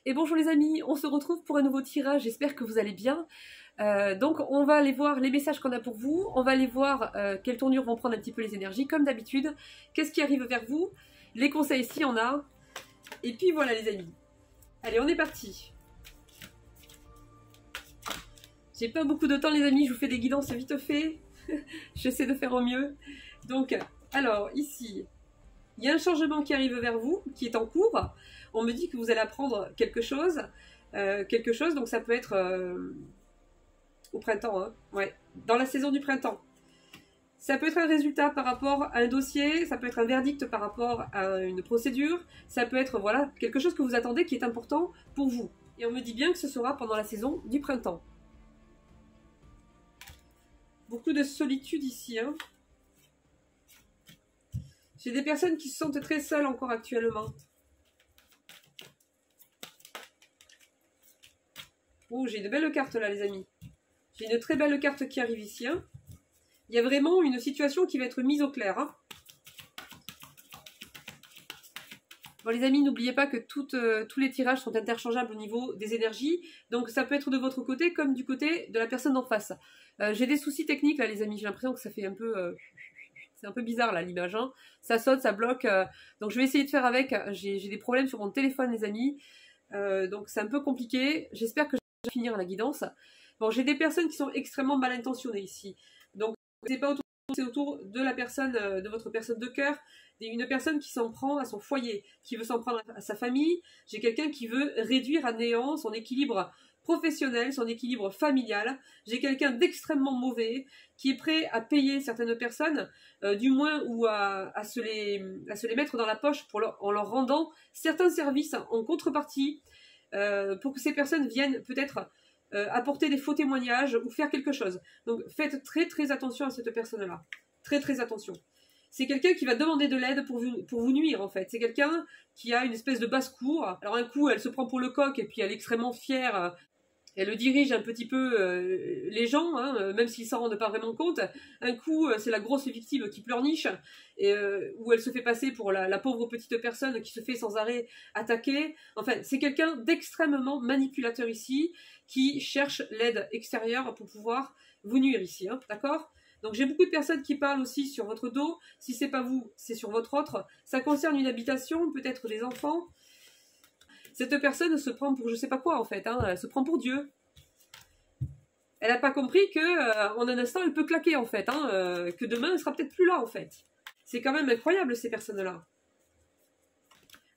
Et bonjour les amis, on se retrouve pour un nouveau tirage, j'espère que vous allez bien. Donc on va aller voir les messages qu'on a pour vous, on va aller voir quelles tournures vont prendre un petit peu les énergies, comme d'habitude. Qu'est-ce qui arrive vers vous? Les conseils s'il y en a. Et puis voilà les amis. Allez, on est parti. J'ai pas beaucoup de temps les amis, je vous fais des guidances vite fait. J'essaie de faire au mieux. Donc, alors ici, il y a un changement qui arrive vers vous, qui est en cours. On me dit que vous allez apprendre quelque chose. Donc ça peut être au printemps, hein, ouais, dans la saison du printemps. Ça peut être un résultat par rapport à un dossier, ça peut être un verdict par rapport à une procédure, ça peut être voilà, quelque chose que vous attendez qui est important pour vous. Et on me dit bien que ce sera pendant la saison du printemps. Beaucoup de solitude ici, hein. J'ai des personnes qui se sentent très seules encore actuellement. Oh, j'ai une belle carte là, les amis. J'ai une très belle carte qui arrive ici. Hein. Il y a vraiment une situation qui va être mise au clair. Hein. Bon, les amis, n'oubliez pas que tous les tirages sont interchangeables au niveau des énergies. Donc, ça peut être de votre côté comme du côté de la personne d'en face. J'ai des soucis techniques là, les amis. J'ai l'impression que ça fait un peu... c'est un peu bizarre là l'image, hein. Ça saute, ça bloque. Donc je vais essayer de faire avec. J'ai des problèmes sur mon téléphone les amis. Donc c'est un peu compliqué. J'espère que je vais finir la guidance. Bon, j'ai des personnes qui sont extrêmement mal intentionnées ici. Donc c'est pas autour, c'est autour de la personne, de votre personne de cœur. Une personne qui s'en prend à son foyer, qui veut s'en prendre à sa famille. J'ai quelqu'un qui veut réduire à néant son équilibre professionnel, son équilibre familial. J'ai quelqu'un d'extrêmement mauvais qui est prêt à payer certaines personnes, du moins, ou à se les mettre dans la poche en leur rendant certains services en contrepartie, pour que ces personnes viennent peut-être apporter des faux témoignages ou faire quelque chose. Donc faites très très attention à cette personne-là. Très très attention. C'est quelqu'un qui va demander de l'aide pour vous nuire en fait. C'est quelqu'un qui a une espèce de basse-cour. Alors un coup elle se prend pour le coq et puis elle est extrêmement fière. Elle dirige un petit peu les gens, hein, même s'ils s'en rendent pas vraiment compte. Un coup, c'est la grosse victime qui pleurniche, où elle se fait passer pour la pauvre petite personne qui se fait sans arrêt attaquer. Enfin, c'est quelqu'un d'extrêmement manipulateur ici, qui cherche l'aide extérieure pour pouvoir vous nuire ici, hein, d'accord ? Donc j'ai beaucoup de personnes qui parlent aussi sur votre dos. Si c'est pas vous, c'est sur votre autre. Ça concerne une habitation, peut-être des enfants. Cette personne se prend pour je sais pas quoi en fait, hein, elle se prend pour Dieu. Elle n'a pas compris que en un instant elle peut claquer en fait, hein, que demain elle sera peut-être plus là en fait. C'est quand même incroyable ces personnes-là.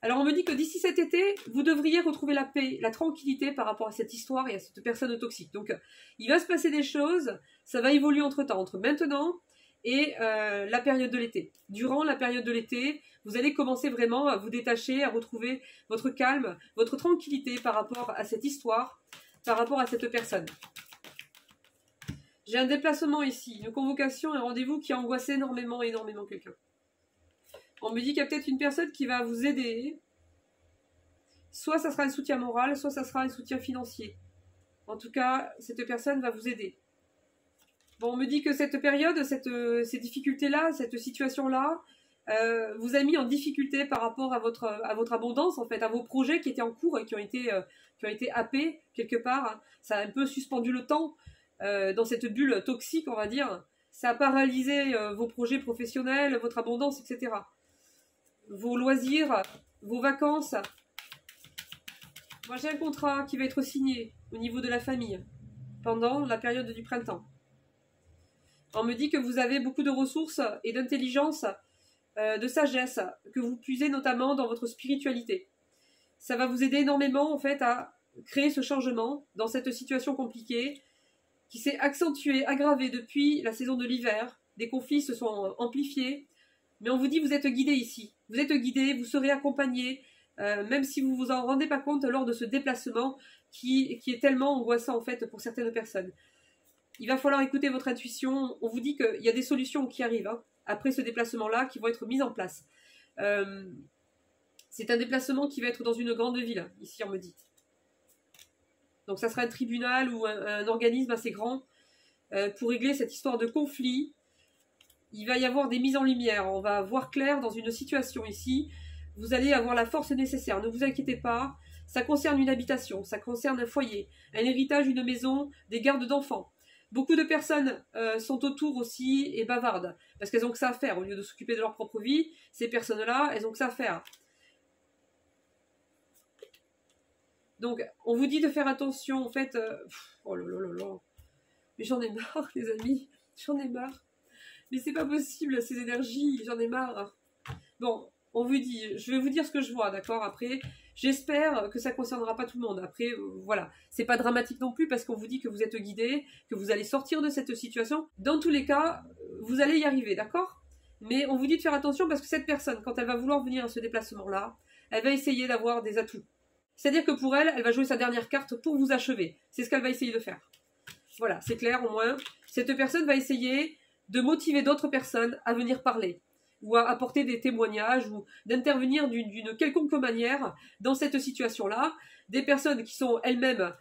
Alors on me dit que d'ici cet été, vous devriez retrouver la paix, la tranquillité par rapport à cette histoire et à cette personne toxique. Donc il va se passer des choses, ça va évoluer entre-temps, entre maintenant et la période de l'été. Durant la période de l'été, vous allez commencer vraiment à vous détacher, à retrouver votre calme, votre tranquillité par rapport à cette histoire, par rapport à cette personne. J'ai un déplacement ici, une convocation, un rendez-vous qui angoisse énormément quelqu'un. On me dit qu'il y a peut-être une personne qui va vous aider. Soit ça sera un soutien moral, soit ça sera un soutien financier. En tout cas, cette personne va vous aider. Bon, on me dit que cette période, ces difficultés-là, cette situation-là, vous a mis en difficulté par rapport à votre abondance, en fait, à vos projets qui étaient en cours et qui ont été happés quelque part. Ça a un peu suspendu le temps dans cette bulle toxique, on va dire. Ça a paralysé vos projets professionnels, votre abondance, etc. Vos loisirs, vos vacances. Moi, j'ai un contrat qui va être signé au niveau de la famille pendant la période du printemps. On me dit que vous avez beaucoup de ressources et d'intelligence, de sagesse, que vous puisez notamment dans votre spiritualité. Ça va vous aider énormément en fait à créer ce changement dans cette situation compliquée qui s'est accentuée, aggravée depuis la saison de l'hiver. Des conflits se sont amplifiés, mais on vous dit vous êtes guidé ici. Vous êtes guidé, vous serez accompagné, même si vous vous en rendez pas compte lors de ce déplacement qui est tellement angoissant en fait pour certaines personnes. Il va falloir écouter votre intuition. On vous dit qu'il y a des solutions qui arrivent hein, après ce déplacement-là qui vont être mises en place. C'est un déplacement qui va être dans une grande ville, ici on me dit. Donc ça sera un tribunal ou un organisme assez grand pour régler cette histoire de conflit. Il va y avoir des mises en lumière. On va voir clair dans une situation ici. Vous allez avoir la force nécessaire. Ne vous inquiétez pas. Ça concerne une habitation, ça concerne un foyer, un héritage, une maison, des gardes d'enfants. Beaucoup de personnes sont autour aussi et bavardent, parce qu'elles ont que ça à faire. Au lieu de s'occuper de leur propre vie, ces personnes-là, elles ont que ça à faire. Donc, on vous dit de faire attention, en fait... oh là là là là. Mais j'en ai marre, les amis. J'en ai marre. Mais c'est pas possible, ces énergies. J'en ai marre. Bon, on vous dit... Je vais vous dire ce que je vois, d'accord? Après, j'espère que ça concernera pas tout le monde. Après, voilà. C'est pas dramatique non plus, parce qu'on vous dit que vous êtes guidé, que vous allez sortir de cette situation. Dans tous les cas, vous allez y arriver, d'accord? Mais on vous dit de faire attention, parce que cette personne, quand elle va vouloir venir à ce déplacement-là, elle va essayer d'avoir des atouts. C'est-à-dire que pour elle, elle va jouer sa dernière carte pour vous achever. C'est ce qu'elle va essayer de faire. Voilà, c'est clair au moins. Cette personne va essayer de motiver d'autres personnes à venir parler, ou à apporter des témoignages, ou d'intervenir d'une quelconque manière dans cette situation-là. Des personnes qui sont elles-mêmes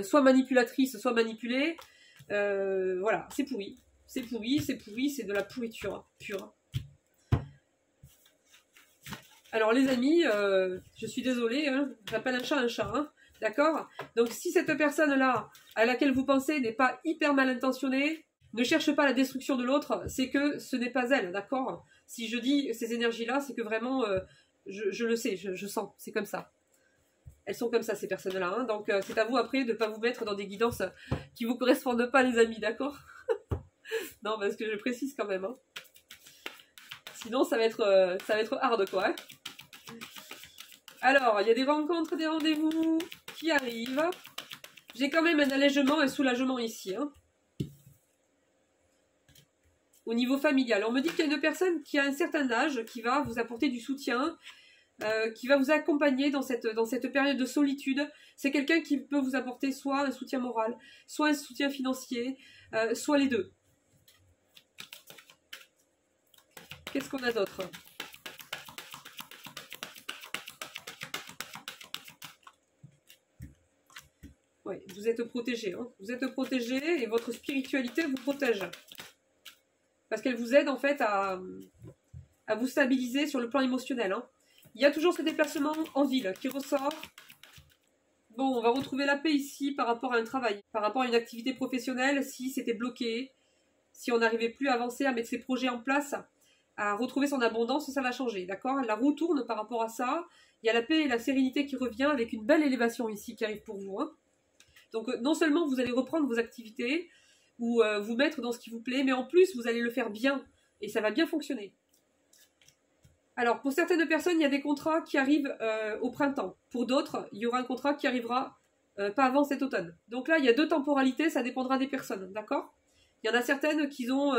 soit manipulatrices, soit manipulées. Voilà, c'est pourri. C'est pourri, c'est pourri, c'est de la pourriture pure. Alors les amis, je suis désolée, hein, j'appelle un chat, hein, d'accord? Donc si cette personne-là, à laquelle vous pensez, n'est pas hyper mal intentionnée, ne cherche pas la destruction de l'autre, c'est que ce n'est pas elle, d'accord? Si je dis ces énergies-là, c'est que vraiment, je le sais, je sens, c'est comme ça. Elles sont comme ça, ces personnes-là, hein, donc c'est à vous après de ne pas vous mettre dans des guidances qui ne vous correspondent pas, les amis, d'accord? Non, parce que je précise quand même, hein. Sinon, ça va être hard, quoi, hein. Alors, il y a des rencontres, des rendez-vous qui arrivent. J'ai quand même un allègement, un soulagement ici, hein. Au niveau familial, on me dit qu'il y a une personne qui a un certain âge, qui va vous apporter du soutien, qui va vous accompagner dans cette période de solitude. C'est quelqu'un qui peut vous apporter soit un soutien moral, soit un soutien financier, soit les deux. Qu'est-ce qu'on a d'autre ? Oui, vous êtes protégé, hein. Vous êtes protégé et votre spiritualité vous protège. Parce qu'elle vous aide en fait à vous stabiliser sur le plan émotionnel, hein. Il y a toujours ce déplacement en ville qui ressort. Bon, on va retrouver la paix ici par rapport à un travail, par rapport à une activité professionnelle, si c'était bloqué, si on n'arrivait plus à avancer, à mettre ses projets en place, à retrouver son abondance, ça va changer, d'accord? La roue tourne par rapport à ça. Il y a la paix et la sérénité qui revient avec une belle élévation ici qui arrive pour vous, hein. Donc non seulement vous allez reprendre vos activités ou vous mettre dans ce qui vous plaît, mais en plus vous allez le faire bien et ça va bien fonctionner. Alors pour certaines personnes, il y a des contrats qui arrivent au printemps. Pour d'autres, il y aura un contrat qui arrivera pas avant cet automne. Donc là, il y a deux temporalités, ça dépendra des personnes, d'accord? Il y en a certaines qui ont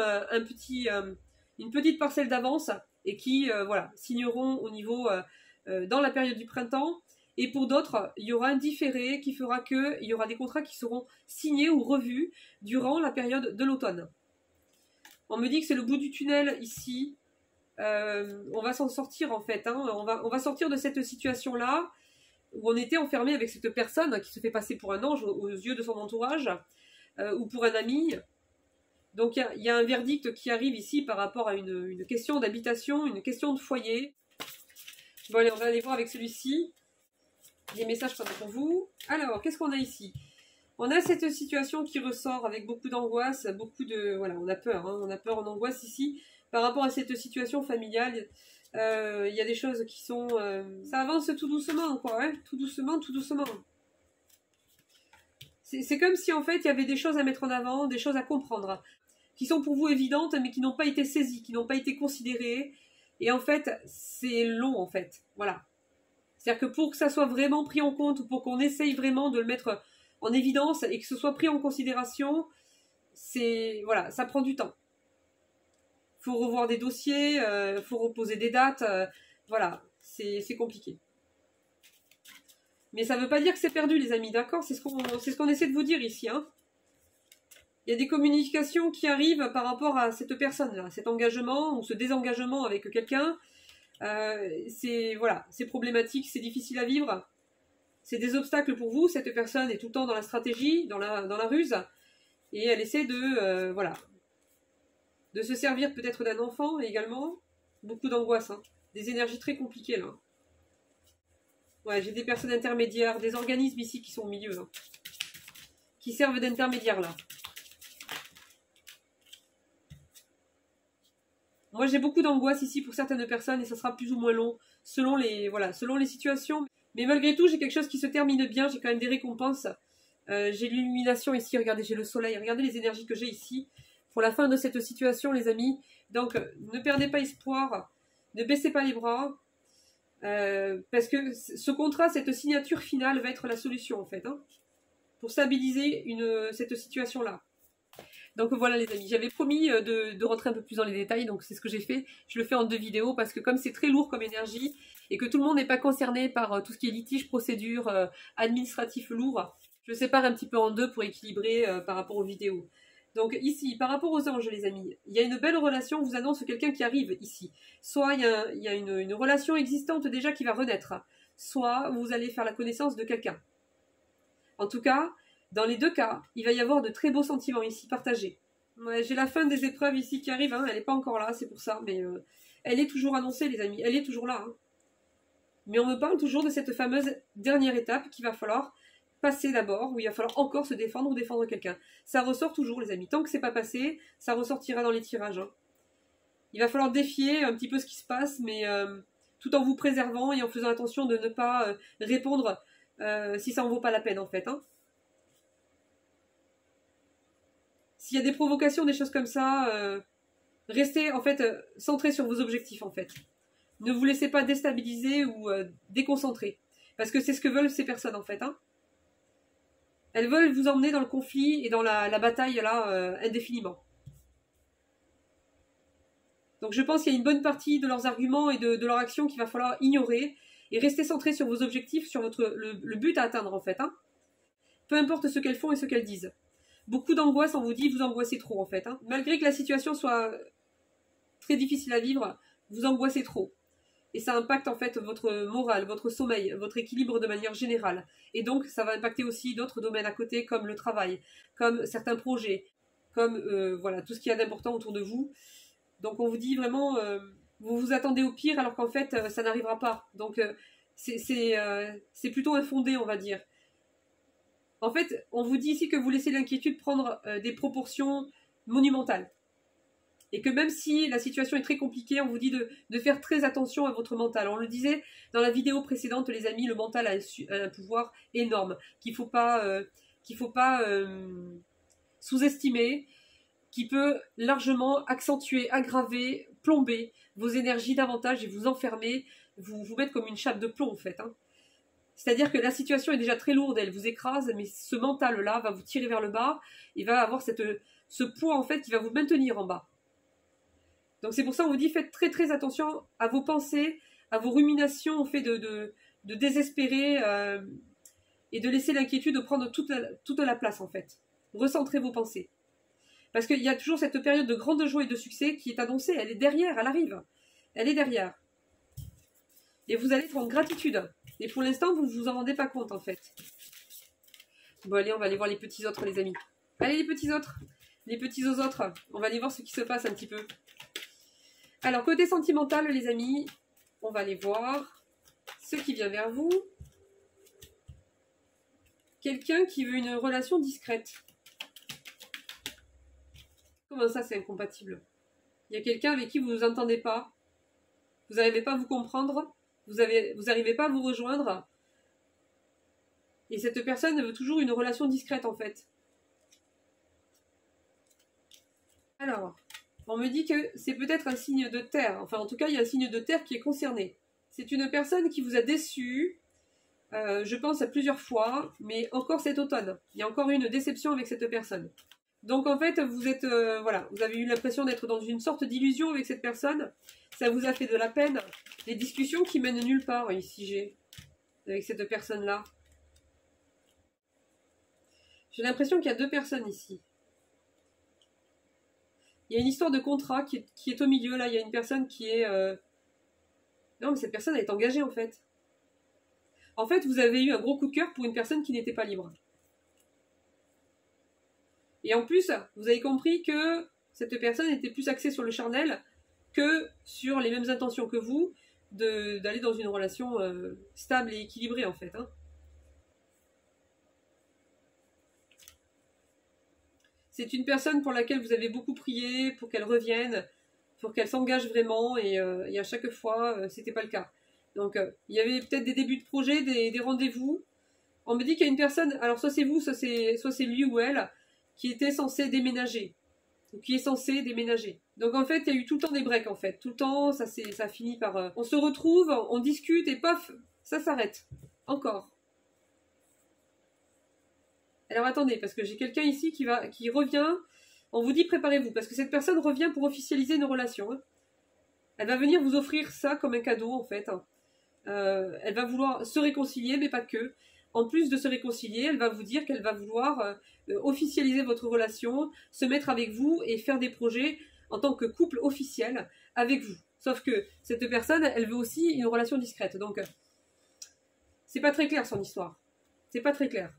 une petite parcelle d'avance et qui voilà, signeront au niveau dans la période du printemps. Et pour d'autres, il y aura un différé qui fera qu'il y aura des contrats qui seront signés ou revus durant la période de l'automne. On me dit que c'est le bout du tunnel ici. On va s'en sortir en fait, hein. On va sortir de cette situation-là où on était enfermé avec cette personne qui se fait passer pour un ange aux yeux de son entourage ou pour un ami. Donc il y a un verdict qui arrive ici par rapport à une question d'habitation, une question de foyer. Bon allez, on va aller voir avec celui-ci. Des messages qu'on a pour vous. Alors, qu'est-ce qu'on a ici? On a cette situation qui ressort avec beaucoup d'angoisse, beaucoup de... Voilà, on a peur, hein, on a peur, on angoisse ici. Par rapport à cette situation familiale, il y a des choses qui sont... ça avance tout doucement, quoi, hein, tout doucement, tout doucement. C'est comme si, en fait, il y avait des choses à mettre en avant, des choses à comprendre, qui sont pour vous évidentes, mais qui n'ont pas été saisies, qui n'ont pas été considérées. Et en fait, c'est long, en fait. Voilà. C'est-à-dire que pour que ça soit vraiment pris en compte, ou pour qu'on essaye vraiment de le mettre en évidence et que ce soit pris en considération, voilà, ça prend du temps. Il faut revoir des dossiers, il faut reposer des dates, voilà, c'est compliqué. Mais ça ne veut pas dire que c'est perdu, les amis, d'accord? C'est ce qu'on essaie de vous dire ici, hein. Il y a des communications qui arrivent par rapport à cette personne-là, cet engagement ou ce désengagement avec quelqu'un. Voilà, c'est problématique, c'est difficile à vivre, c'est des obstacles pour vous. Cette personne est tout le temps dans la stratégie, dans la ruse, et elle essaie de voilà, de se servir peut-être d'un enfant également. Beaucoup d'angoisse, hein. Des énergies très compliquées là. Ouais, j'ai des personnes intermédiaires, des organismes ici qui sont au milieu, hein, qui servent d'intermédiaires là. Moi, j'ai beaucoup d'angoisse ici pour certaines personnes et ça sera plus ou moins long selon selon les situations. Mais malgré tout, j'ai quelque chose qui se termine bien, j'ai quand même des récompenses. J'ai l'illumination ici, regardez, j'ai le soleil, regardez les énergies que j'ai ici pour la fin de cette situation, les amis. Donc, ne perdez pas espoir, ne baissez pas les bras, parce que ce contrat, cette signature finale va être la solution, en fait, hein, pour stabiliser cette situation-là. Donc voilà les amis, j'avais promis de rentrer un peu plus dans les détails, donc c'est ce que j'ai fait. Je le fais en 2 vidéos parce que comme c'est très lourd comme énergie et que tout le monde n'est pas concerné par tout ce qui est litige, procédure, administratif lourd, je le sépare un petit peu en 2 pour équilibrer par rapport aux vidéos. Donc ici, par rapport aux anges les amis, il y a une belle relation, on vous annonce quelqu'un qui arrive ici. Soit il y a une relation existante déjà qui va renaître, soit vous allez faire la connaissance de quelqu'un. En tout cas, dans les 2 cas, il va y avoir de très beaux sentiments ici partagés. Ouais, j'ai la fin des épreuves ici qui arrive, hein, elle n'est pas encore là, c'est pour ça, mais elle est toujours annoncée les amis, elle est toujours là. Hein. Mais on me parle toujours de cette fameuse dernière étape qu'il va falloir passer d'abord, où il va falloir encore se défendre ou défendre quelqu'un. Ça ressort toujours les amis, tant que c'est pas passé, ça ressortira dans les tirages. Hein. Il va falloir défier un petit peu ce qui se passe, mais tout en vous préservant et en faisant attention de ne pas répondre si ça en vaut pas la peine en fait. Hein. S'il y a des provocations, des choses comme ça, restez en fait centré sur vos objectifs en fait. Ne vous laissez pas déstabiliser ou déconcentrer. Parce que c'est ce que veulent ces personnes en fait. Hein. Elles veulent vous emmener dans le conflit et dans la bataille là indéfiniment. Donc je pense qu'il y a une bonne partie de leurs arguments et de leur action qu'il va falloir ignorer et rester centré sur vos objectifs, sur le but à atteindre en fait. Hein. Peu importe ce qu'elles font et ce qu'elles disent. Beaucoup d'angoisse, on vous dit, vous angoissez trop en fait. Hein. Malgré que la situation soit très difficile à vivre, vous angoissez trop. Et ça impacte en fait votre morale, votre sommeil, votre équilibre de manière générale. Et donc ça va impacter aussi d'autres domaines à côté comme le travail, comme certains projets, comme voilà, tout ce qu'il y a d'important autour de vous. Donc on vous dit vraiment, vous vous attendez au pire alors qu'en fait ça n'arrivera pas. Donc c'est plutôt infondé on va dire. En fait, on vous dit ici que vous laissez l'inquiétude prendre des proportions monumentales. Et que même si la situation est très compliquée, on vous dit de faire très attention à votre mental. On le disait dans la vidéo précédente, les amis, le mental a un pouvoir énorme qu'il ne faut pas, sous-estimer, qui peut largement accentuer, aggraver, plomber vos énergies davantage et vous enfermer, vous mettre comme une chape de plomb en fait. Hein. C'est-à-dire que la situation est déjà très lourde, elle vous écrase, mais ce mental-là va vous tirer vers le bas, et va avoir ce poids en fait qui va vous maintenir en bas. Donc c'est pour ça qu'on vous dit faites très très attention à vos pensées, à vos ruminations, au fait de désespérer et de laisser l'inquiétude prendre toute la place en fait. Recentrez vos pensées. Parce qu'il y a toujours cette période de grande joie et de succès qui est annoncée, elle est derrière, elle arrive. Elle est derrière. Et vous allez être en gratitude. Et pour l'instant, vous ne vous en rendez pas compte, en fait. Bon, allez, on va aller voir les petits autres, les amis. Allez, les petits autres. Les petits aux autres. On va aller voir ce qui se passe un petit peu. Alors, côté sentimental, les amis, on va aller voir ce qui vient vers vous. Quelqu'un qui veut une relation discrète. Comment ça, c'est incompatible? Il y a quelqu'un avec qui vous ne vous entendez pas. Vous n'arrivez pas à vous comprendre. Vous n'arrivez pas à vous rejoindre. Et cette personne veut toujours une relation discrète, en fait. Alors, on me dit que c'est peut-être un signe de terre. Enfin, en tout cas, il y a un signe de terre qui est concerné. C'est une personne qui vous a déçu, je pense à plusieurs fois, mais encore cet automne. Il y a encore eu une déception avec cette personne. Donc, en fait, vous êtes, voilà, vous avez eu l'impression d'être dans une sorte d'illusion avec cette personne. Ça vous a fait de la peine. Des discussions qui mènent nulle part, ici, j'ai, avec cette personne-là. J'ai l'impression qu'il y a 2 personnes ici. Il y a une histoire de contrat qui est au milieu, là. Il y a une personne qui est... Non, mais cette personne elle est engagée, en fait. En fait, vous avez eu un gros coup de cœur pour une personne qui n'était pas libre. Et en plus, vous avez compris que cette personne était plus axée sur le charnel que sur les mêmes intentions que vous, d'aller dans une relation stable et équilibrée en fait. Hein. C'est une personne pour laquelle vous avez beaucoup prié, pour qu'elle revienne, pour qu'elle s'engage vraiment, et à chaque fois, c'était pas le cas. Donc, il y avait peut-être des débuts de projet, des rendez-vous. On me dit qu'il y a une personne, alors soit c'est vous, soit c'est lui ou elle, qui était censé déménager, ou qui est censé déménager. Donc en fait, il y a eu tout le temps des breaks en fait. Tout le temps, ça finit par... on se retrouve, on discute, et paf, ça s'arrête. Encore. Alors attendez, parce que j'ai quelqu'un ici qui revient. On vous dit préparez-vous, parce que cette personne revient pour officialiser une relation. Hein. Elle va venir vous offrir ça comme un cadeau en fait. Hein. Elle va vouloir se réconcilier, mais pas que. En plus de se réconcilier, elle va vous dire qu'elle va vouloir officialiser votre relation, se mettre avec vous et faire des projets en tant que couple officiel avec vous. Sauf que cette personne, elle veut aussi une relation discrète. Donc, c'est pas très clair son histoire. C'est pas très clair.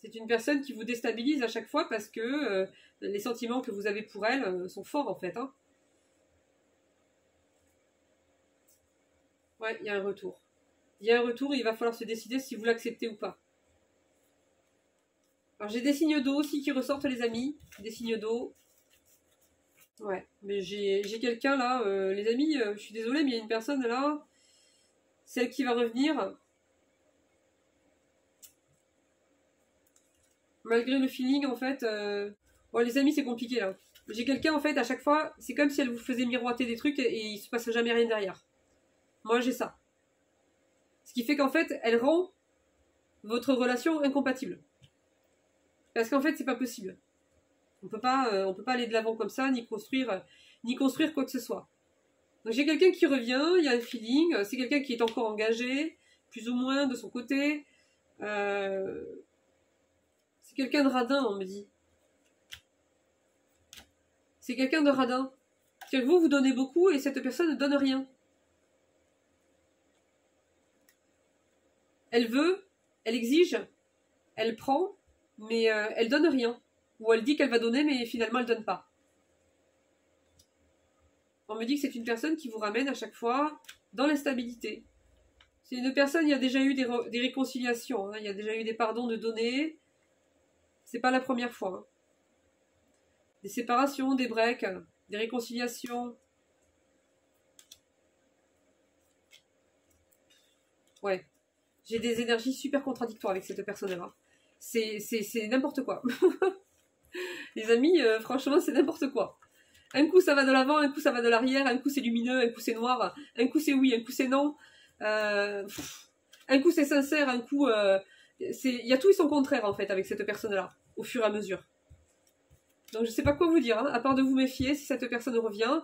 C'est une personne qui vous déstabilise à chaque fois parce que les sentiments que vous avez pour elle sont forts en fait. Hein. Ouais, il y a un retour. Il y a un retour et il va falloir se décider si vous l'acceptez ou pas. Alors j'ai des signes d'eau aussi qui ressortent les amis. Des signes d'eau. Ouais, mais j'ai quelqu'un là. Les amis, je suis désolée, mais il y a une personne là. Celle qui va revenir. Malgré le feeling, en fait... Bon, les amis, c'est compliqué, là. J'ai quelqu'un, en fait, à chaque fois, c'est comme si elle vous faisait miroiter des trucs et il se passe jamais rien derrière. Moi, j'ai ça. Ce qui fait qu'en fait, elle rend votre relation incompatible. Parce qu'en fait, c'est pas possible. On peut pas aller de l'avant comme ça, ni construire quoi que ce soit. Donc j'ai quelqu'un qui revient, il y a un feeling, c'est quelqu'un qui est encore engagé, plus ou moins, de son côté. C'est quelqu'un de radin, on me dit. C'est quelqu'un de radin. C'est-à-dire que vous donnez beaucoup et cette personne ne donne rien. Elle veut, elle exige, elle prend, mais elle donne rien. Ou elle dit qu'elle va donner, mais finalement elle donne pas. On me dit que c'est une personne qui vous ramène à chaque fois dans l'instabilité. C'est une personne, il y a déjà eu des réconciliations, hein, il y a déjà eu des pardons de donner. C'est pas la première fois. Hein. Des séparations, des breaks, des réconciliations. Ouais. J'ai des énergies super contradictoires avec cette personne-là. C'est n'importe quoi. Les amis, franchement, c'est n'importe quoi. Un coup, ça va de l'avant, un coup, ça va de l'arrière, un coup, c'est lumineux, un coup, c'est noir, un coup, c'est oui, un coup, c'est non. Un coup, c'est sincère, un coup... il y a tout et son contraire, en fait, avec cette personne-là, au fur et à mesure. Donc, je sais pas quoi vous dire, hein, à part de vous méfier si cette personne revient,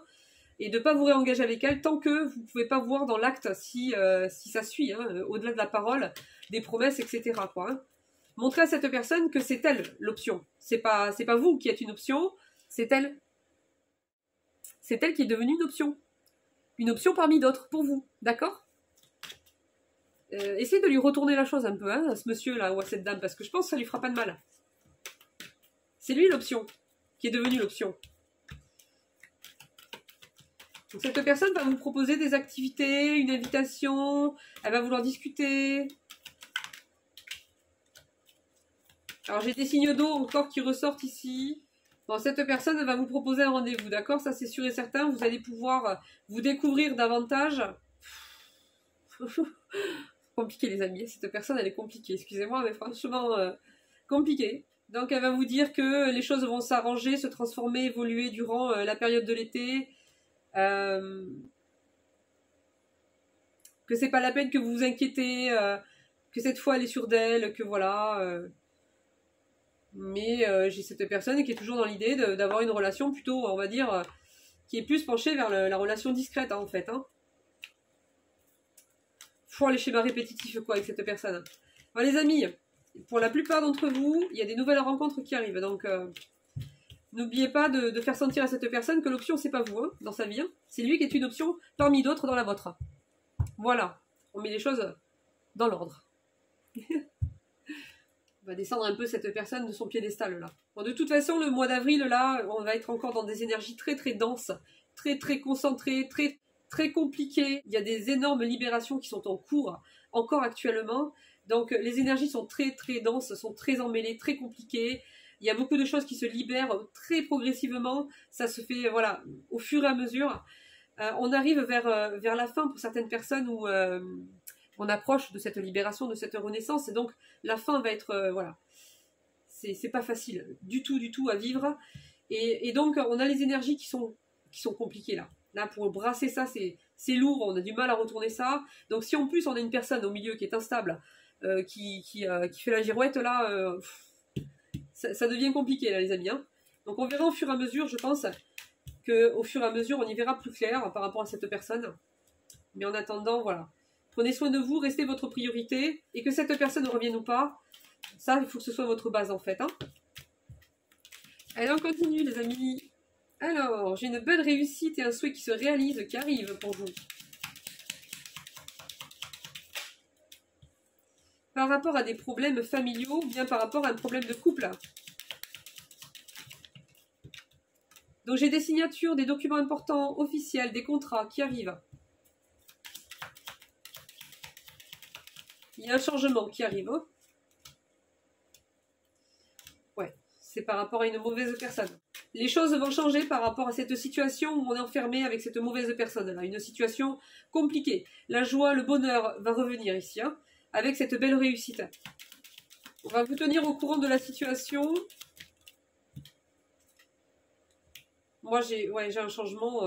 et de ne pas vous réengager avec elle tant que vous ne pouvez pas voir dans l'acte si ça suit, hein, au-delà de la parole, des promesses, etc. Quoi, hein. Montrez à cette personne que c'est elle l'option. C'est pas vous qui êtes une option, c'est elle. C'est elle qui est devenue une option. Une option parmi d'autres, pour vous, d'accord ? Essayez de lui retourner la chose un peu, hein, à ce monsieur-là ou à cette dame, parce que je pense que ça lui fera pas de mal. C'est lui l'option, qui est devenue l'option. Donc cette personne va vous proposer des activités, une invitation, elle va vouloir discuter. Alors j'ai des signes d'eau encore qui ressortent ici. Bon, cette personne va vous proposer un rendez-vous, d'accord ? Ça c'est sûr et certain, vous allez pouvoir vous découvrir davantage. Compliqué les amis, cette personne elle est compliquée, excusez-moi, mais franchement compliquée. Donc elle va vous dire que les choses vont s'arranger, se transformer, évoluer durant la période de l'été. Que c'est pas la peine que vous vous inquiétez, que cette fois elle est sûre d'elle, que voilà. Mais j'ai cette personne qui est toujours dans l'idée d'avoir une relation plutôt, on va dire, qui est plus penchée vers la relation discrète, hein, en fait. Hein. Faut les schémas répétitifs, quoi, avec cette personne. Bon, les amis, pour la plupart d'entre vous, il y a des nouvelles rencontres qui arrivent. Donc, n'oubliez pas de faire sentir à cette personne que l'option, c'est pas vous, hein, dans sa vie. Hein. C'est lui qui est une option parmi d'autres dans la vôtre. Voilà. On met les choses dans l'ordre. On va descendre un peu cette personne de son piédestal, là. Bon, de toute façon, le mois d'avril, là, on va être encore dans des énergies très, très denses, très, très concentrées, très... très compliqué. Il y a des énormes libérations qui sont en cours, encore actuellement. Donc les énergies sont très très denses, sont très emmêlées, très compliquées. Il y a beaucoup de choses qui se libèrent très progressivement. Ça se fait voilà, au fur et à mesure. On arrive vers la fin pour certaines personnes où on approche de cette libération, de cette renaissance. Et donc la fin va être... voilà, c'est pas facile du tout à vivre. Et donc on a les énergies qui sont compliquées là. Là, pour brasser ça, c'est lourd, on a du mal à retourner ça. Donc si en plus on a une personne au milieu qui est instable, qui fait la girouette, là, ça devient compliqué, là, les amis. Hein. Donc on verra au fur et à mesure, je pense, qu'au fur et à mesure, on y verra plus clair par rapport à cette personne. Mais en attendant, voilà. Prenez soin de vous, restez votre priorité, et que cette personne revienne ou pas, ça, il faut que ce soit votre base, en fait. Hein. Allez, on continue, les amis. Alors, j'ai une bonne réussite et un souhait qui se réalise, qui arrive pour vous. Par rapport à des problèmes familiaux, ou bien par rapport à un problème de couple. Donc j'ai des signatures, des documents importants, officiels, des contrats qui arrivent. Il y a un changement qui arrive. Hein. Ouais, c'est par rapport à une mauvaise personne. Les choses vont changer par rapport à cette situation où on est enfermé avec cette mauvaise personne-là. Une situation compliquée. La joie, le bonheur va revenir ici, hein, avec cette belle réussite. On va vous tenir au courant de la situation. Moi, j'ai un changement.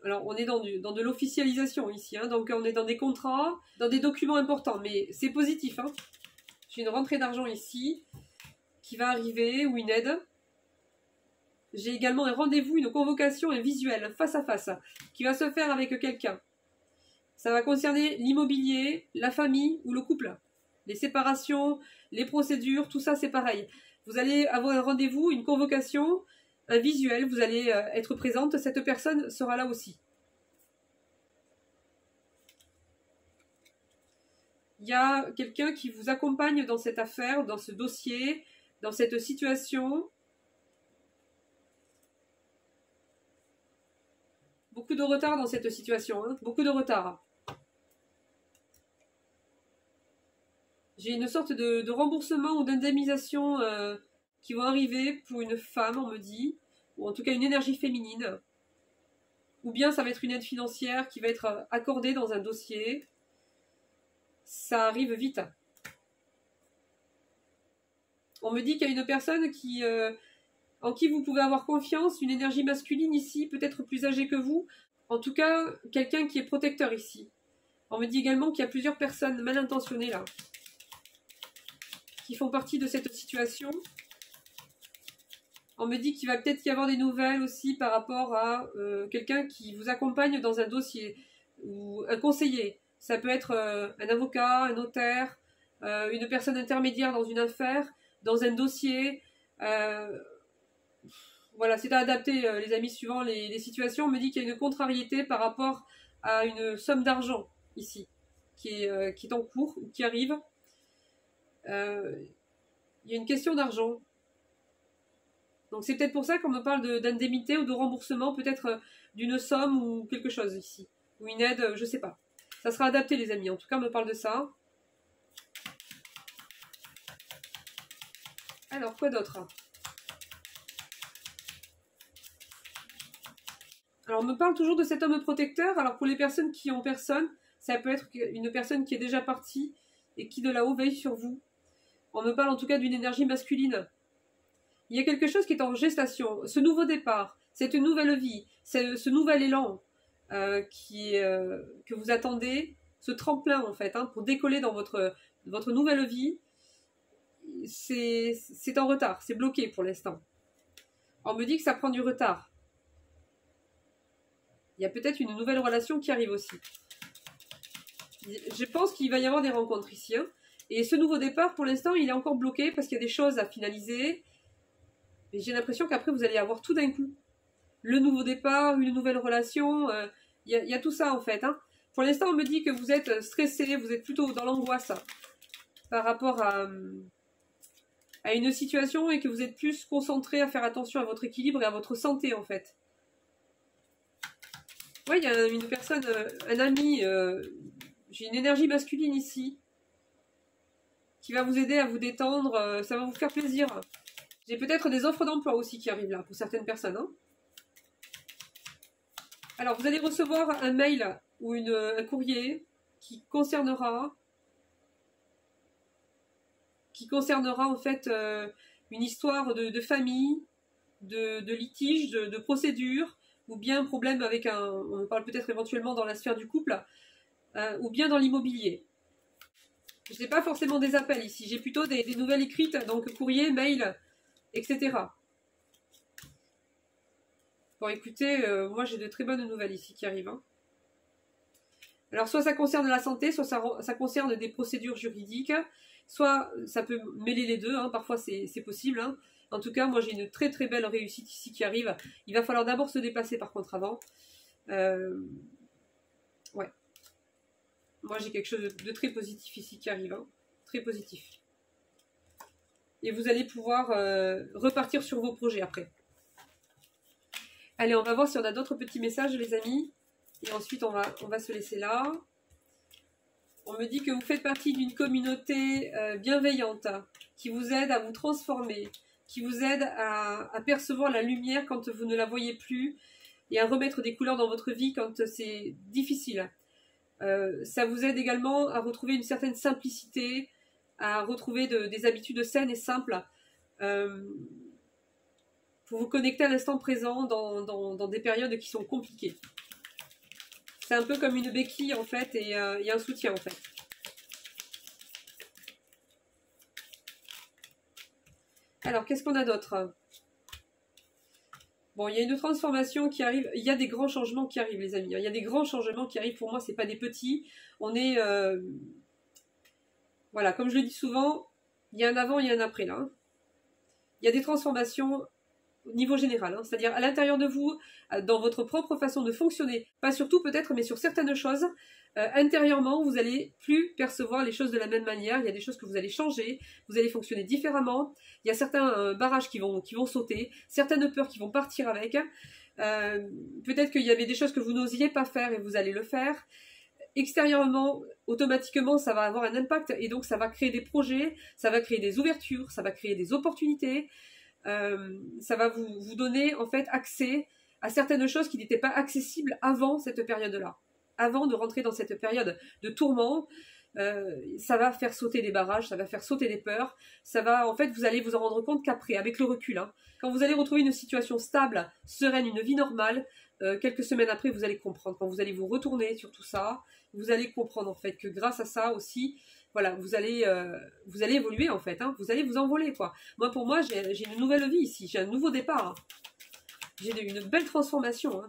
Alors, on est dans de l'officialisation ici. Hein, donc, on est dans des contrats, dans des documents importants. Mais c'est positif. Hein. J'ai une rentrée d'argent ici qui va arriver, ou une aide. J'ai également un rendez-vous, une convocation, un visuel, face à face, qui va se faire avec quelqu'un. Ça va concerner l'immobilier, la famille ou le couple. Les séparations, les procédures, tout ça, c'est pareil. Vous allez avoir un rendez-vous, une convocation, un visuel, vous allez être présente, cette personne sera là aussi. Il y a quelqu'un qui vous accompagne dans cette affaire, dans ce dossier, dans cette situation. Beaucoup de retard dans cette situation, hein, beaucoup de retard. J'ai une sorte de remboursement ou d'indemnisation qui vont arriver pour une femme, on me dit, ou en tout cas une énergie féminine. Ou bien ça va être une aide financière qui va être accordée dans un dossier. Ça arrive vite. On me dit qu'il y a une personne en qui vous pouvez avoir confiance, une énergie masculine ici, peut-être plus âgée que vous. En tout cas, quelqu'un qui est protecteur ici. On me dit également qu'il y a plusieurs personnes mal intentionnées là, qui font partie de cette situation. On me dit qu'il va peut-être y avoir des nouvelles aussi par rapport à quelqu'un qui vous accompagne dans un dossier, ou un conseiller. Ça peut être un avocat, un notaire, une personne intermédiaire dans une affaire, dans un dossier. Voilà, c'est à adapter, les amis, suivant les situations. On me dit qu'il y a une contrariété par rapport à une somme d'argent ici, qui est en cours, ou qui arrive. Il y a une question d'argent. Donc c'est peut-être pour ça qu'on me parle d'indemnité ou de remboursement, peut-être d'une somme ou quelque chose ici. Ou une aide, je sais pas. Ça sera adapté, les amis. En tout cas, on me parle de ça. Alors, quoi d'autre? Alors, on me parle toujours de cet homme protecteur. Alors, pour les personnes qui ont personne, ça peut être une personne qui est déjà partie et qui de là-haut veille sur vous. On me parle en tout cas d'une énergie masculine. Il y a quelque chose qui est en gestation. Ce nouveau départ, cette nouvelle vie, ce nouvel élan que vous attendez, ce tremplin en fait, hein, pour décoller dans votre nouvelle vie, c'est en retard, c'est bloqué pour l'instant. On me dit que ça prend du retard. Il y a peut-être une nouvelle relation qui arrive aussi. Je pense qu'il va y avoir des rencontres ici. Hein. Et ce nouveau départ, pour l'instant, il est encore bloqué parce qu'il y a des choses à finaliser. Mais j'ai l'impression qu'après, vous allez avoir tout d'un coup. Le nouveau départ, une nouvelle relation. Il y a tout ça, en fait. Hein. Pour l'instant, on me dit que vous êtes stressé, vous êtes plutôt dans l'angoisse par rapport à une situation et que vous êtes plus concentré à faire attention à votre équilibre et à votre santé, en fait. Ouais, il y a une personne, un ami, j'ai une énergie masculine ici, qui va vous aider à vous détendre, ça va vous faire plaisir. J'ai peut-être des offres d'emploi aussi qui arrivent là, pour certaines personnes. Hein. Alors, vous allez recevoir un mail ou un courrier qui concernera en fait une histoire de famille, de litige, de procédure, ou bien un problème avec on parle peut-être éventuellement dans la sphère du couple, ou bien dans l'immobilier. Je n'ai pas forcément des appels ici, j'ai plutôt des nouvelles écrites, donc courrier, mail, etc. Bon, écoutez, moi j'ai de très bonnes nouvelles ici qui arrivent. Hein. Alors, soit ça concerne la santé, soit ça concerne des procédures juridiques, soit ça peut mêler les deux, hein, parfois c'est possible. Hein. En tout cas, moi j'ai une très très belle réussite ici qui arrive. Il va falloir d'abord se dépasser par contre avant. Ouais. Moi j'ai quelque chose de très positif ici qui arrive. Hein. Très positif. Et vous allez pouvoir repartir sur vos projets après. Allez, on va voir si on a d'autres petits messages les amis. Et ensuite on va se laisser là. On me dit que vous faites partie d'une communauté bienveillante qui vous aide à vous transformer, qui vous aide à percevoir la lumière quand vous ne la voyez plus et à remettre des couleurs dans votre vie quand c'est difficile. Ça vous aide également à retrouver une certaine simplicité, à retrouver des habitudes saines et simples pour vous connecter à l'instant présent dans des périodes qui sont compliquées. C'est un peu comme une béquille en fait et un soutien en fait. Alors, qu'est-ce qu'on a d'autre? Bon, il y a une transformation qui arrive. Il y a des grands changements qui arrivent, les amis. Il y a des grands changements qui arrivent. Pour moi, c'est pas des petits. On est... Voilà, comme je le dis souvent, il y a un avant et un après, là. Hein. Il y a des transformations au niveau général. Hein. C'est-à-dire à l'intérieur de vous, dans votre propre façon de fonctionner. Pas sur tout peut-être, mais sur certaines choses. Intérieurement, vous allez plus percevoir les choses de la même manière. Il y a des choses que vous allez changer. Vous allez fonctionner différemment. Il y a certains barrages qui vont sauter. Certaines peurs qui vont partir avec. Peut-être qu'il y avait des choses que vous n'osiez pas faire et vous allez le faire. Extérieurement, automatiquement, ça va avoir un impact. Et donc, ça va créer des projets. Ça va créer des ouvertures. Ça va créer des opportunités. Ça va vous donner en fait accès à certaines choses qui n'étaient pas accessibles avant cette période-là. Avant de rentrer dans cette période de tourment, ça va faire sauter des barrages, ça va faire sauter des peurs, ça va, en fait, vous allez vous en rendre compte qu'après, avec le recul, hein, quand vous allez retrouver une situation stable, sereine, une vie normale, quelques semaines après, vous allez comprendre, quand vous allez vous retourner sur tout ça, vous allez comprendre, en fait, que grâce à ça aussi, voilà, vous allez évoluer, en fait, hein, vous allez vous envoler, quoi. Moi, pour moi, j'ai une nouvelle vie ici, j'ai un nouveau départ, hein. J'ai une belle transformation, hein.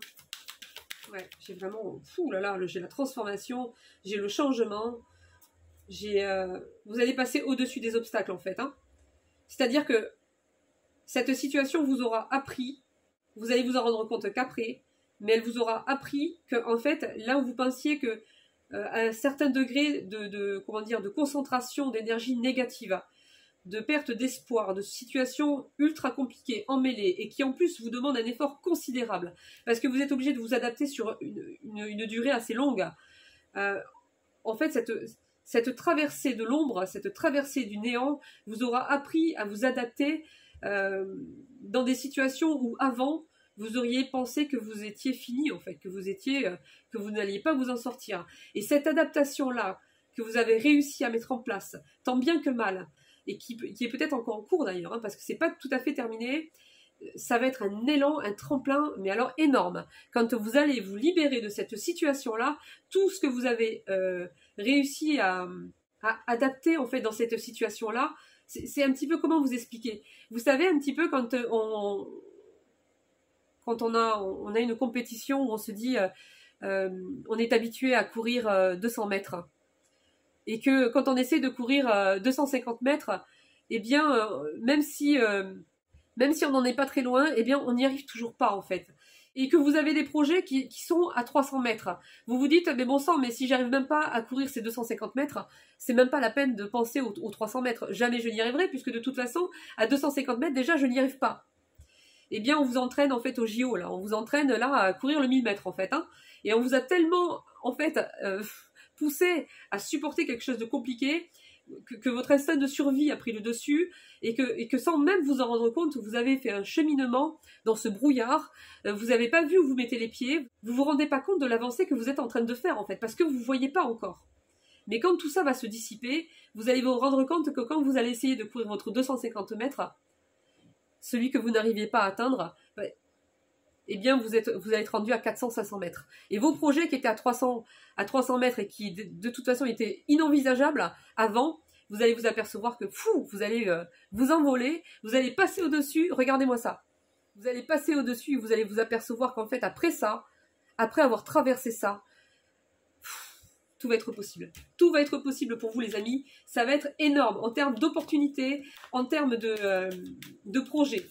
Ouais, j'ai vraiment, fou là là, j'ai la transformation, j'ai le changement, vous allez passer au-dessus des obstacles en fait. Hein. C'est-à-dire que cette situation vous aura appris, vous allez vous en rendre compte qu'après, mais elle vous aura appris que en fait, là où vous pensiez que à un certain degré de concentration d'énergie négative, de perte d'espoir, de situations ultra compliquées, emmêlées, et qui en plus vous demandent un effort considérable, parce que vous êtes obligé de vous adapter sur une durée assez longue. En fait, cette traversée de l'ombre, cette traversée du néant, vous aura appris à vous adapter dans des situations où avant, vous auriez pensé que vous étiez fini, en fait, que vous n'alliez pas vous en sortir. Et cette adaptation-là, que vous avez réussi à mettre en place, tant bien que mal, et qui est peut-être encore en cours d'ailleurs, hein, parce que c'est pas tout à fait terminé, ça va être un élan, un tremplin, mais alors énorme. Quand vous allez vous libérer de cette situation-là, tout ce que vous avez réussi à adapter en fait dans cette situation-là, c'est un petit peu comment vous expliquer. Vous savez un petit peu quand on a une compétition où on se dit on est habitué à courir 200 mètres. Et que quand on essaie de courir 250 mètres, eh bien, même si on n'en est pas très loin, eh bien, on n'y arrive toujours pas, en fait. Et que vous avez des projets qui sont à 300 mètres. Vous vous dites, mais bon sang, mais si j'arrive même pas à courir ces 250 mètres, c'est même pas la peine de penser aux 300 mètres. Jamais je n'y arriverai, puisque de toute façon, à 250 mètres, déjà, je n'y arrive pas. eh bien on vous entraîne en fait au JO, là, on vous entraîne là à courir le 1000 mètres en fait, hein, et on vous a tellement en fait poussé à supporter quelque chose de compliqué que votre instinct de survie a pris le dessus et que sans même vous en rendre compte, vous avez fait un cheminement dans ce brouillard, vous n'avez pas vu où vous mettez les pieds, vous vous rendez pas compte de l'avancée que vous êtes en train de faire en fait, parce que vous ne voyez pas encore. Mais quand tout ça va se dissiper, vous allez vous rendre compte que quand vous allez essayer de courir votre 250 mètres, celui que vous n'arriviez pas à atteindre, eh bien vous allez être rendu à 400-500 mètres. Et vos projets qui étaient à 300 mètres et qui de toute façon étaient inenvisageables avant, vous allez vous apercevoir que vous allez vous envoler, vous allez passer au-dessus, regardez-moi ça. Vous allez passer au-dessus et vous allez vous apercevoir qu'en fait après ça, après avoir traversé ça, tout va être possible. Tout va être possible pour vous les amis. Ça va être énorme en termes d'opportunités, en termes de projets.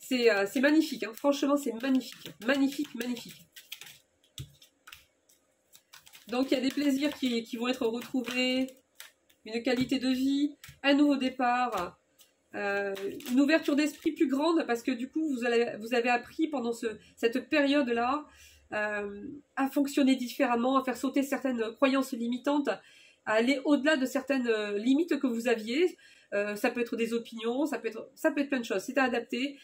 C'est magnifique, hein. Franchement c'est magnifique. Magnifique, magnifique. Donc il y a des plaisirs qui vont être retrouvés, une qualité de vie, un nouveau départ, une ouverture d'esprit plus grande parce que du coup vous avez appris pendant cette période-là à fonctionner différemment, à faire sauter certaines croyances limitantes, à aller au-delà de certaines limites que vous aviez. Ça peut être des opinions, ça peut être plein de choses. C'est à adapter.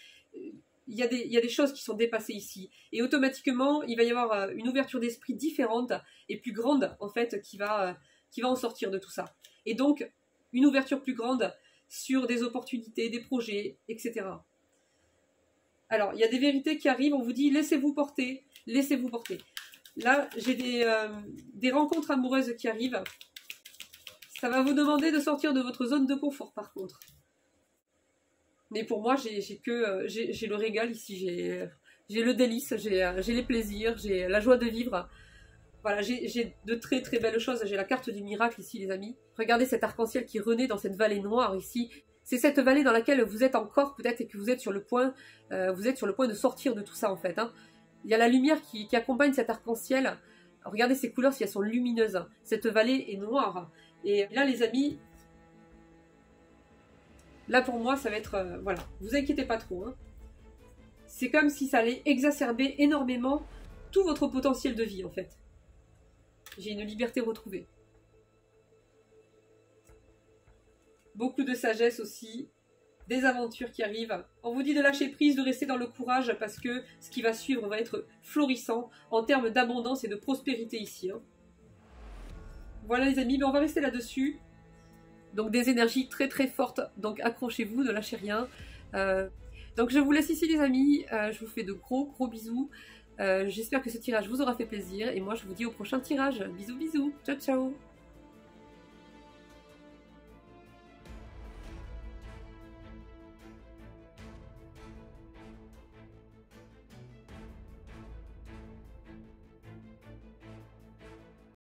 Il y a des choses qui sont dépassées ici. Et automatiquement, il va y avoir une ouverture d'esprit différente et plus grande, en fait, qui va en sortir de tout ça. Et donc, une ouverture plus grande sur des opportunités, des projets, etc. Alors, il y a des vérités qui arrivent, on vous dit laissez-vous porter, laissez-vous porter. Là, j'ai des rencontres amoureuses qui arrivent. Ça va vous demander de sortir de votre zone de confort, par contre. Mais pour moi, j'ai le régal ici, j'ai le délice, j'ai les plaisirs, j'ai la joie de vivre. Voilà, j'ai de très très belles choses. J'ai la carte du miracle ici, les amis. Regardez cet arc-en-ciel qui renaît dans cette vallée noire ici. C'est cette vallée dans laquelle vous êtes encore peut-être et que vous êtes sur le point de sortir de tout ça en fait. Hein. Il y a la lumière qui accompagne cet arc-en-ciel. Regardez ces couleurs si elles sont lumineuses. Cette vallée est noire. Et là, les amis, là pour moi, ça va être voilà. Vous inquiétez pas trop. Hein. C'est comme si ça allait exacerber énormément tout votre potentiel de vie en fait. J'ai une liberté retrouvée. Beaucoup de sagesse aussi, des aventures qui arrivent. On vous dit de lâcher prise, de rester dans le courage parce que ce qui va suivre va être florissant en termes d'abondance et de prospérité ici. Hein. Voilà les amis, mais on va rester là-dessus. Donc des énergies très très fortes, donc accrochez-vous, ne lâchez rien. Donc je vous laisse ici les amis, je vous fais de gros bisous. J'espère que ce tirage vous aura fait plaisir et moi je vous dis au prochain tirage. Bisous bisous, ciao ciao.